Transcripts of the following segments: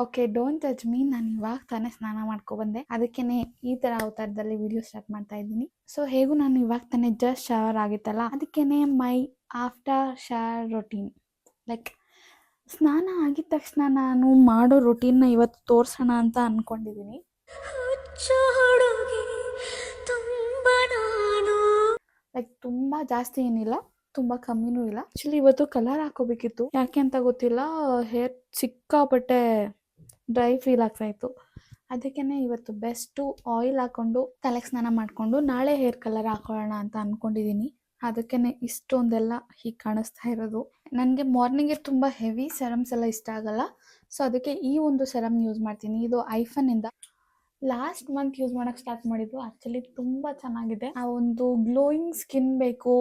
Okay, don't judge me. ನಾನು ಇವಾಗ ತಾನೇ ಸ್ನಾನ ಮಾಡ್ಕೊಬಂದೆ, ಅದಕ್ಕೇನೆ ಈ ಥರ ಅವತಾರದಲ್ಲಿ ವಿಡಿಯೋ ಸ್ಟಾರ್ಟ್ ಮಾಡ್ತಾ ಇದ್ದೀನಿ. ಸೊ ಹೇಗೂ ನಾನು ಇವಾಗ ತಾನೇ ಜಸ್ಟ್ ಶವರ್ ಆಗಿತ್ತಲ್ಲ, ಅದಕ್ಕೇನೆ ಮೈ ಆಫ್ಟರ್ ಶವರ್ ರೊಟೀನ್. ಲೈಕ್ ಸ್ನಾನ ಆಗಿದ ತಕ್ಷಣ ನಾನು ಮಾಡೋ ರೊಟೀನ್ನ ಇವತ್ತು ತೋರಿಸೋಣ ಅಂತ ಅಂದ್ಕೊಂಡಿದ್ದೀನಿ. ಲೈಕ್ ತುಂಬ ಜಾಸ್ತಿ ಏನಿಲ್ಲ, ತುಂಬ ಕಮ್ಮಿನೂ ಇಲ್ಲ. ಆ್ಯಕ್ಚುಲಿ ಇವತ್ತು ಕಲರ್ ಹಾಕೋಬೇಕಿತ್ತು, ಯಾಕೆ ಅಂತ ಗೊತ್ತಿಲ್ಲ. ಹೇರ್ ಸಿಕ್ಕಾಪಟ್ಟೆ ಡ್ರೈ ಫೀಲ್ ಆಗ್ತಾ ಇತ್ತು. ಅದಕ್ಕೇ ಇವತ್ತು ಬೆಸ್ಟು ಆಯಿಲ್ ಹಾಕ್ಕೊಂಡು ತಲೆಗೆ ಸ್ನಾನ ಮಾಡಿಕೊಂಡು ನಾಳೆ ಹೇರ್ ಕಲರ್ ಹಾಕೊಳ್ಳೋಣ ಅಂತ ಅಂದ್ಕೊಂಡಿದ್ದೀನಿ. ಅದಕ್ಕೇ ಇಷ್ಟೊಂದೆಲ್ಲ ಹೀಗೆ ಕಾಣಿಸ್ತಾ ಇರೋದು. ನನಗೆ ಮಾರ್ನಿಂಗ್ಗೆ ತುಂಬ ಹೆವಿ ಸೆರಮ್ಸ್ ಎಲ್ಲ ಇಷ್ಟ ಆಗಲ್ಲ. ಸೊ ಅದಕ್ಕೆ ಈ ಒಂದು ಸೆರಮ್ ಯೂಸ್ ಮಾಡ್ತೀನಿ. ಇದು ಐಫನ್ನಿಂದ ಲಾಸ್ಟ್ ಮಂತ್ ಯೂಸ್ ಮಾಡೋಕ್ಕೆ ಸ್ಟಾರ್ಟ್ ಮಾಡಿದ್ದು. ಆ್ಯಕ್ಚುಲಿ ತುಂಬ ಚೆನ್ನಾಗಿದೆ. ಆ ಒಂದು ಗ್ಲೋಯಿಂಗ್ ಸ್ಕಿನ್ ಬೇಕು,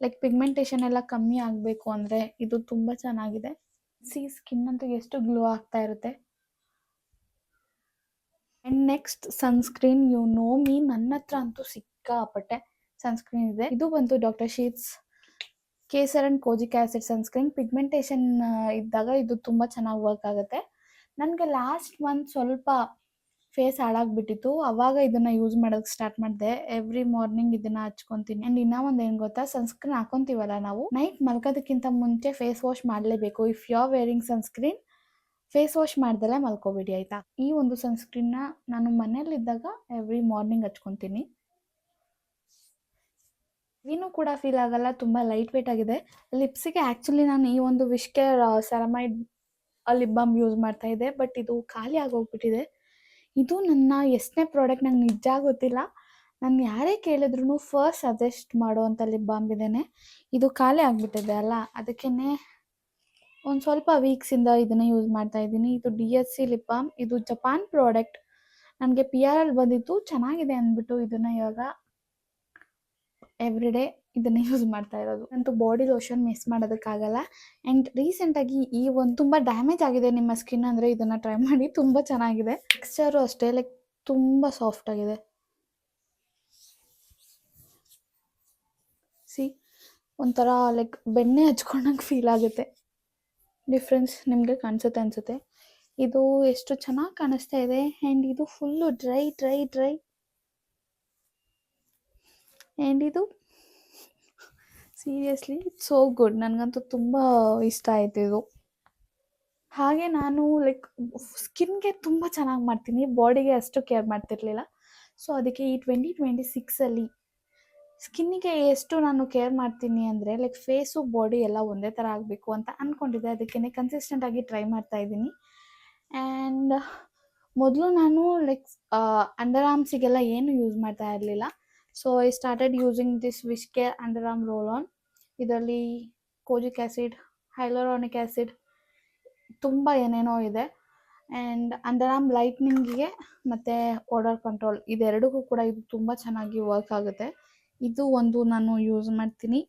ಲೈಕ್ ಪಿಗ್ಮೆಂಟೇಷನ್ ಎಲ್ಲ ಕಮ್ಮಿ ಆಗಬೇಕು ಅಂದರೆ ಇದು ತುಂಬ ಚೆನ್ನಾಗಿದೆ. ಸ್ಕಿನ್ ಅಂತೂ ಎಷ್ಟು ಗ್ಲೋ ಆಗ್ತಾ ಇರುತ್ತೆ. And next sunscreen. You know me, ನನ್ನ ಹತ್ರ ಅಂತೂ ಸಿಕ್ಕಾಪಟ್ಟೆ ಸನ್ಸ್ಕ್ರೀನ್ ಇದೆ. ಇದು ಬಂತು doctor Sheth's Kesar and kojic acid sunscreen. Pigmentation ಇದ್ದಾಗ ಇದು ತುಂಬ ಚೆನ್ನಾಗಿ ವರ್ಕ್ ಆಗುತ್ತೆ. ನನಗೆ ಲಾಸ್ಟ್ ಮಂತ್ ಸ್ವಲ್ಪ ಫೇಸ್ ಹಾಳಾಗ್ಬಿಟ್ಟಿತ್ತು, ಅವಾಗ ಇದನ್ನು ಯೂಸ್ ಮಾಡೋಕ್ಕೆ ಸ್ಟಾರ್ಟ್ ಮಾಡಿದೆ. ಎವ್ರಿ ಮಾರ್ನಿಂಗ್ ಇದನ್ನು ಹಚ್ಕೊತೀನಿ. ಆ್ಯಂಡ್ ಇನ್ನೂ ಒಂದು ಏನು ಗೊತ್ತಾ, ಸನ್ಸ್ಕ್ರೀನ್ ಹಾಕೊತೀವಲ್ಲ ನಾವು, ನೈಟ್ ಮಲ್ಗೋದಕ್ಕಿಂತ ಮುಂಚೆ ಫೇಸ್ ವಾಶ್ ಮಾಡಲೇಬೇಕು. If you are wearing sunscreen, face wash ಮಾಡ್ದಲೇ ಮಲ್ಕೋಬೇಡಿ, ಆಯಿತಾ. ಈ ಒಂದು ಸನ್ಸ್ಕ್ರೀನ್ನ ನಾನು ಮನೇಲಿದ್ದಾಗ ಎವ್ರಿ ಮಾರ್ನಿಂಗ್ ಹಚ್ಕೊತೀನಿ. ಏನೂ ಕೂಡ ಫೀಲ್ ಆಗಲ್ಲ, ತುಂಬ ಲೈಟ್ ವೇಟ್ ಆಗಿದೆ. ಲಿಪ್ಸಿಗೆ ಆ್ಯಕ್ಚುಲಿ ನಾನು ಈ ಒಂದು WishCare ceramide lip balm use ಮಾಡ್ತಾ ಇದ್ದೆ, ಬಟ್ ಇದು ಖಾಲಿ ಆಗೋಗ್ಬಿಟ್ಟಿದೆ. ಇದು ನನ್ನ ಎಷ್ಟನೇ ಪ್ರಾಡಕ್ಟ್ ನಂಗೆ ನಿಜ ಗೊತ್ತಿಲ್ಲ. ನಾನು ಯಾರೇ ಕೇಳಿದ್ರು ಫಸ್ಟ್ ಸಜೆಸ್ಟ್ ಮಾಡುವಂಥ ಲಿಪ್ ಬಾಮ್ ಇದೇನೆ. ಇದು ಖಾಲಿ ಆಗಿಬಿಟ್ಟಿದೆ ಅಲ್ಲ, ಅದಕ್ಕೇ ಒಂದು ಸ್ವಲ್ಪ ವೀಕ್ಸಿಂದ ಇದನ್ನು ಯೂಸ್ ಮಾಡ್ತಾ ಇದ್ದೀನಿ. ಇದು DSC ಲಿಪ್ ಬಾಮ್. ಇದು ಜಪಾನ್ ಪ್ರಾಡಕ್ಟ್. ನನಗೆ PR ಬಂದಿತ್ತು, ಚೆನ್ನಾಗಿದೆ ಅಂದ್ಬಿಟ್ಟು ಇದನ್ನು ಇವಾಗ ಎವ್ರಿ ಡೇ ಇದನ್ನು ಯೂಸ್ ಮಾಡ್ತಾ ಇರೋದು. ಅಂತೂ ಬಾಡಿ ಲೋಷನ್ ಮಿಸ್ ಮಾಡೋದಕ್ಕಾಗಲ್ಲ. ಆ್ಯಂಡ್ ರೀಸೆಂಟಾಗಿ ಈ ಒಂದು ತುಂಬ ಡ್ಯಾಮೇಜ್ ಆಗಿದೆ ನಿಮ್ಮ ಸ್ಕಿನ್ ಅಂದರೆ ಇದನ್ನು ಟ್ರೈ ಮಾಡಿ, ತುಂಬ ಚೆನ್ನಾಗಿದೆ. ಟೆಕ್ಸ್ಚರು ಅಷ್ಟೇ, ಲೈಕ್ ತುಂಬ ಸಾಫ್ಟ್ ಆಗಿದೆ. ಒಂಥರ ಲೈಕ್ ಬೆಣ್ಣೆ ಹಚ್ಕೊಂಡಂಗೆ ಫೀಲ್ ಆಗುತ್ತೆ. ಡಿಫ್ರೆನ್ಸ್ ನಿಮಗೆ ಕಾಣಿಸುತ್ತೆ ಅನಿಸುತ್ತೆ. ಇದು ಎಷ್ಟು ಚೆನ್ನಾಗಿ ಕಾಣಿಸ್ತಾ ಇದೆ. ಆ್ಯಂಡ್ ಇದು full dry dry dry. And ಇದು ಸೀರಿಯಸ್ಲಿ ಇಟ್ಸ್ ಸೋ ಗುಡ್. ನನಗಂತೂ ತುಂಬ ಇಷ್ಟ ಆಯಿತು ಇದು. ಹಾಗೆ ನಾನು ಲೈಕ್ ಸ್ಕಿನ್ಗೆ ತುಂಬ ಚೆನ್ನಾಗಿ ಮಾಡ್ತೀನಿ, ಬಾಡಿಗೆ ಅಷ್ಟು ಕೇರ್ ಮಾಡ್ತಿರ್ಲಿಲ್ಲ. ಸೊ ಅದಕ್ಕೆ ಈ 2026ಅಲ್ಲಿ ಸ್ಕಿನ್ನಿಗೆ ಎಷ್ಟು ನಾನು ಕೇರ್ ಮಾಡ್ತೀನಿ ಅಂದರೆ, ಲೈಕ್ ಫೇಸು ಬಾಡಿ ಎಲ್ಲ ಒಂದೇ ಥರ ಆಗಬೇಕು ಅಂತ ಅಂದ್ಕೊಂಡಿದ್ದೆ. ಅದಕ್ಕೇ ಕನ್ಸಿಸ್ಟೆಂಟಾಗಿ ಟ್ರೈ ಮಾಡ್ತಾ ಇದ್ದೀನಿ. ಆ್ಯಂಡ್ ಮೊದಲು ನಾನು ಲೈಕ್ ಅಂಡರ್ ಆರ್ಮ್ಸಿಗೆಲ್ಲ ಏನು ಯೂಸ್ ಮಾಡ್ತಾ ಇರಲಿಲ್ಲ. So I started using this WishCare underarm roll on. ಇದರಲ್ಲಿ ಕೋಜಿಕ್ ಆ್ಯಸಿಡ್, ಹೈಲೋರಾನಿಕ್ ಆ್ಯಸಿಡ್, ತುಂಬ ಏನೇನೋ ಇದೆ. ಆ್ಯಂಡ್ ಅಂಡರ್ ಆರ್ಮ್ ಲೈಟ್ನಿಂಗಿಗೆ ಮತ್ತು ಓಡರ್ ಕಂಟ್ರೋಲ್, ಇದೆರಡಿಗೂ ಕೂಡ ಇದು ತುಂಬ ಚೆನ್ನಾಗಿ ವರ್ಕ್ ಆಗುತ್ತೆ. ಇದು ಒಂದು ನಾನು ಯೂಸ್ ಮಾಡ್ತೀನಿ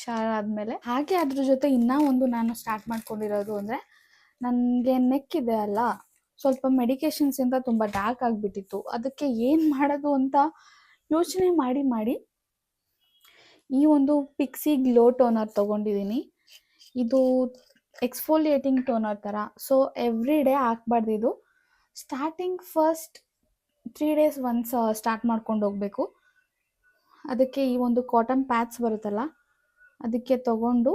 ಶವರ್ ಆದಮೇಲೆ. ಹಾಗೆ ಅದ್ರ ಜೊತೆ ಇನ್ನೂ ಒಂದು ನಾನು ಸ್ಟಾರ್ಟ್ ಮಾಡ್ಕೊಂಡಿರೋದು ಅಂದರೆ, ನನಗೆ ನೆಕ್ ಇದೆ ಅಲ್ಲ, ಸ್ವಲ್ಪ ಮೆಡಿಕೇಷನ್ಸಿಂದ ತುಂಬ ಡಾರ್ಕ್ ಆಗಿಬಿಟ್ಟಿತ್ತು. ಅದಕ್ಕೆ ಏನು ಮಾಡೋದು ಅಂತ ಯೋಚನೆ ಮಾಡಿ ಮಾಡಿ ಈ ಒಂದು ಪಿಕ್ಸಿ ಗ್ಲೋ ಟೋನರ್ ತೊಗೊಂಡಿದ್ದೀನಿ. ಇದು ಎಕ್ಸ್ಫೋಲಿಯೇಟಿಂಗ್ ಟೋನರ್ ಥರ. ಸೊ ಎವ್ರಿ ಡೇ ಹಾಕ್ಬಾರ್ದು ಇದು. Starting first 3 days once start ಮಾಡ್ಕೊಂಡು ಹೋಗಬೇಕು. ಅದಕ್ಕೆ ಈ ಒಂದು ಕಾಟನ್ ಪ್ಯಾಡ್ಸ್ ಬರುತ್ತಲ್ಲ, ಅದಕ್ಕೆ ತೊಗೊಂಡು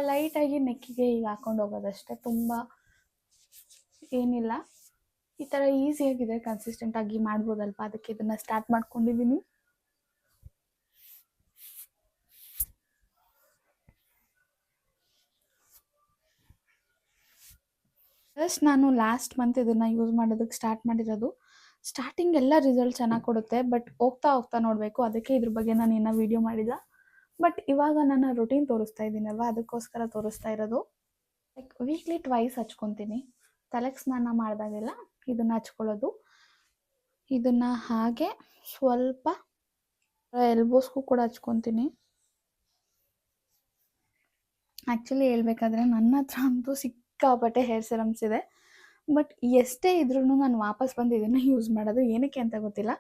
ಲೈಟಾಗಿ ನೆಕ್ಕಿಗೆ ಈಗ ಹಾಕ್ಕೊಂಡು ಹೋಗೋದಷ್ಟೇ. ತುಂಬ ಏನಿಲ್ಲ, ಈ ಥರ ಈಸಿಯಾಗಿದೆ, ಕನ್ಸಿಸ್ಟೆಂಟಾಗಿ ಮಾಡ್ಬೋದಲ್ವ. ಅದಕ್ಕೆ ಇದನ್ನು ಸ್ಟಾರ್ಟ್ ಮಾಡ್ಕೊಂಡಿದ್ದೀನಿ. ಜಸ್ಟ್ ನಾನು ಲಾಸ್ಟ್ ಮಂತ್ ಇದನ್ನು ಯೂಸ್ ಮಾಡೋದಕ್ಕೆ ಸ್ಟಾರ್ಟ್ ಮಾಡಿರೋದು. ಸ್ಟಾರ್ಟಿಂಗ್ ಎಲ್ಲ ರಿಸಲ್ಟ್ ಚೆನ್ನಾಗಿ ಕೊಡುತ್ತೆ, ಬಟ್ ಹೋಗ್ತಾ ಹೋಗ್ತಾ ನೋಡಬೇಕು. ಅದಕ್ಕೆ ಇದ್ರ ಬಗ್ಗೆ ನಾನು ಇನ್ನೂ ವೀಡಿಯೋ ಮಾಡಿಲ್ಲ. ಬಟ್ ಇವಾಗ ನನ್ನ ರೊಟೀನ್ ತೋರಿಸ್ತಾ ಇದ್ದೀನಲ್ವ, ಅದಕ್ಕೋಸ್ಕರ ತೋರಿಸ್ತಾ ಇರೋದು. ಲೈಕ್ ವೀಕ್ಲಿ ಟ್ವೈಸ್ ಹಚ್ಕೊತೀನಿ. ತಲೆಗೆ ಸ್ನಾನ ಮಾಡಿದಾಗೆಲ್ಲ ಇದನ್ನು ಹಚ್ಕೊಳ್ಳೋದು. ಇದನ್ನು ಹಾಗೆ ಸ್ವಲ್ಪ ಎಲ್ಬೋಸ್ಗೂ ಕೂಡ ಹಚ್ಕೊತೀನಿ. ಆ್ಯಕ್ಚುಲಿ ಹೇಳ್ಬೇಕಾದ್ರೆ ನನ್ನ ಹತ್ರ ಅಂತೂ ಸಿಕ್ಕಾಪಟ್ಟೆ ಹೇರ್ ಸೆರಮ್ಸ್ ಇದೆ, ಬಟ್ ಎಷ್ಟೇ ಇದ್ರೂ ನಾನು ವಾಪಸ್ ಬಂದು ಇದನ್ನು ಯೂಸ್ ಮಾಡೋದು. ಏನಕ್ಕೆ ಅಂತ ಗೊತ್ತಿಲ್ಲ.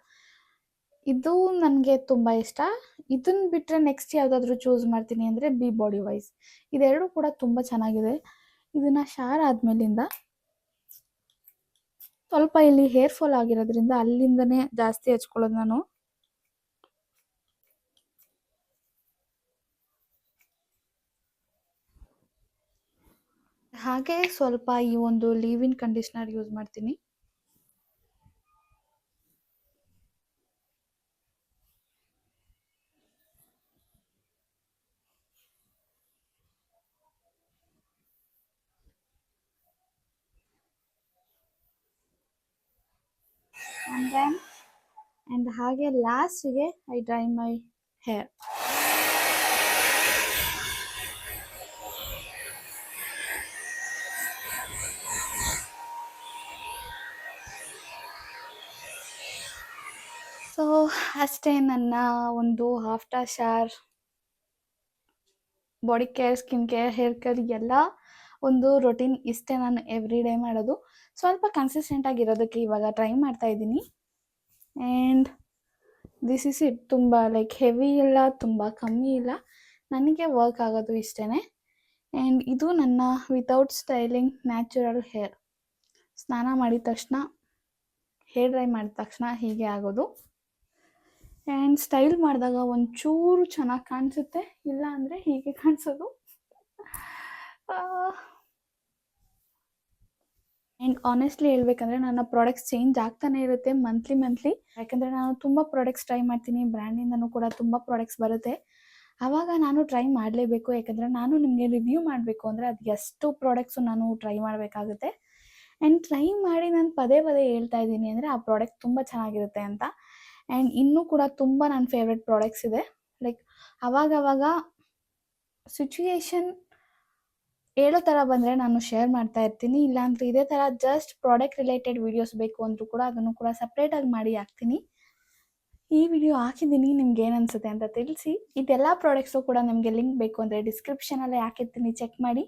ಇದು ನನಗೆ ತುಂಬ ಇಷ್ಟ. ಇದನ್ನು ಬಿಟ್ಟರೆ ನೆಕ್ಸ್ಟ್ ಯಾವುದಾದ್ರೂ ಚೂಸ್ ಮಾಡ್ತೀನಿ ಅಂದರೆ ಬಿ ಬಾಡಿ ವೈಸ್. ಇದೆರಡೂ ಕೂಡ ತುಂಬ ಚೆನ್ನಾಗಿದೆ. ಇದನ್ನು ಶವರ್ ಆದಮೇಲಿಂದ ಸ್ವಲ್ಪ ಇಲ್ಲಿ ಹೇರ್ ಫಾಲ್ ಆಗಿರೋದ್ರಿಂದ ಅಲ್ಲಿಂದನೇ ಜಾಸ್ತಿ ಹಚ್ಕೊಳ್ಳೋದು ನಾನು. ಹಾಗೆ ಸ್ವಲ್ಪ ಈ ಒಂದು ಲೀವ್ ಇನ್ ಕಂಡೀಷ್ನರ್ ಯೂಸ್ ಮಾಡ್ತೀನಿ. ಆ್ಯಂಡ್ ಹಾಗೆ ಲಾಸ್ಟಿಗೆ I dry my hair. So ಅಷ್ಟೇ ನನ್ನ ಒಂದು after shower body care, skin care, hair care ಎಲ್ಲ ಒಂದು ರೊಟೀನ್ ಇಷ್ಟೇ ನಾನು ಎವ್ರಿ ಡೇ ಮಾಡೋದು. ಸ್ವಲ್ಪ ಕನ್ಸಿಸ್ಟೆಂಟ್ ಆಗಿರೋದಕ್ಕೆ ಇವಾಗ ಟ್ರೈ ಮಾಡ್ತಾ ಇದ್ದೀನಿ. And this is it. ತುಂಬ ಲೈಕ್ ಹೆವಿ ಇಲ್ಲ, ತುಂಬ ಕಮ್ಮಿ ಇಲ್ಲ, ನನಗೆ ವರ್ಕ್ ಆಗೋದು ಇಷ್ಟೇ. ಆ್ಯಂಡ್ ಇದು ನನ್ನ ವಿತೌಟ್ ಸ್ಟೈಲಿಂಗ್ ನ್ಯಾಚುರಲ್ ಹೇರ್. ಸ್ನಾನ ಮಾಡಿದ ತಕ್ಷಣ, ಹೇರ್ ಡ್ರೈ ಮಾಡಿದ ತಕ್ಷಣ ಹೀಗೆ ಆಗೋದು. ಆ್ಯಂಡ್ ಸ್ಟೈಲ್ ಮಾಡಿದಾಗ ಒಂಚೂರು ಚೆನ್ನಾಗಿ ಕಾಣಿಸುತ್ತೆ, ಇಲ್ಲ ಅಂದರೆ ಹೀಗೆ ಕಾಣಿಸೋದು. ಆ್ಯಂಡ್ ಆನೆಸ್ಟ್ಲಿ ಹೇಳ್ಬೇಕಂದ್ರೆ ನನ್ನ ಪ್ರಾಡಕ್ಟ್ಸ್ ಚೇಂಜ್ ಆಗ್ತಾನೆ ಇರುತ್ತೆ ಮಂತ್ಲಿ. ಯಾಕಂದರೆ ನಾನು ತುಂಬ ಪ್ರಾಡಕ್ಟ್ಸ್ ಟ್ರೈ ಮಾಡ್ತೀನಿ, ಬ್ರ್ಯಾಂಡಿಂದನೂ ಕೂಡ ತುಂಬ ಪ್ರಾಡಕ್ಟ್ಸ್ ಬರುತ್ತೆ. ಆವಾಗ ನಾನು ಟ್ರೈ ಮಾಡಲೇಬೇಕು, ಯಾಕಂದರೆ ನಾನು ನಿಮಗೆ ರಿವ್ಯೂ ಮಾಡಬೇಕು ಅಂದರೆ ಅದು ಎಷ್ಟು ಪ್ರಾಡಕ್ಟ್ಸು ನಾನು ಟ್ರೈ ಮಾಡಬೇಕಾಗುತ್ತೆ. ಆ್ಯಂಡ್ ಟ್ರೈ ಮಾಡಿ ನಾನು ಪದೇ ಹೇಳ್ತಾ ಇದ್ದೀನಿ ಅಂದರೆ ಆ ಪ್ರಾಡಕ್ಟ್ ತುಂಬ ಚೆನ್ನಾಗಿರುತ್ತೆ ಅಂತ. ಆ್ಯಂಡ್ ಇನ್ನೂ ಕೂಡ ತುಂಬ ನನ್ನ ಫೇವ್ರೆಟ್ ಪ್ರಾಡಕ್ಟ್ಸ್ ಇದೆ. ಲೈಕ್ ಅವಾಗವಾಗ ಸಿಚುಯೇಷನ್ ಹೇಳೋ ಥರ ಬಂದರೆ ನಾನು ಶೇರ್ ಮಾಡ್ತಾ ಇರ್ತೀನಿ. ಇಲ್ಲಾಂದರೆ ಇದೇ ಥರ ಜಸ್ಟ್ ಪ್ರಾಡಕ್ಟ್ ರಿಲೇಟೆಡ್ ವೀಡಿಯೋಸ್ ಬೇಕು ಅಂದರೂ ಕೂಡ ಅದನ್ನು ಕೂಡ ಸಪ್ರೇಟಾಗಿ ಮಾಡಿ ಹಾಕ್ತೀನಿ. ಈ ವಿಡಿಯೋ ಹಾಕಿದ್ದೀನಿ, ನಿಮ್ಗೆ ಏನು ಅನಿಸುತ್ತೆ ಅಂತ ತಿಳಿಸಿ. ಇದೆಲ್ಲ ಪ್ರಾಡಕ್ಟ್ಸು ಕೂಡ ನಿಮಗೆ ಲಿಂಕ್ ಬೇಕು ಅಂದರೆ ಡಿಸ್ಕ್ರಿಪ್ಷನಲ್ಲೇ ಹಾಕಿರ್ತೀನಿ, ಚೆಕ್ ಮಾಡಿ.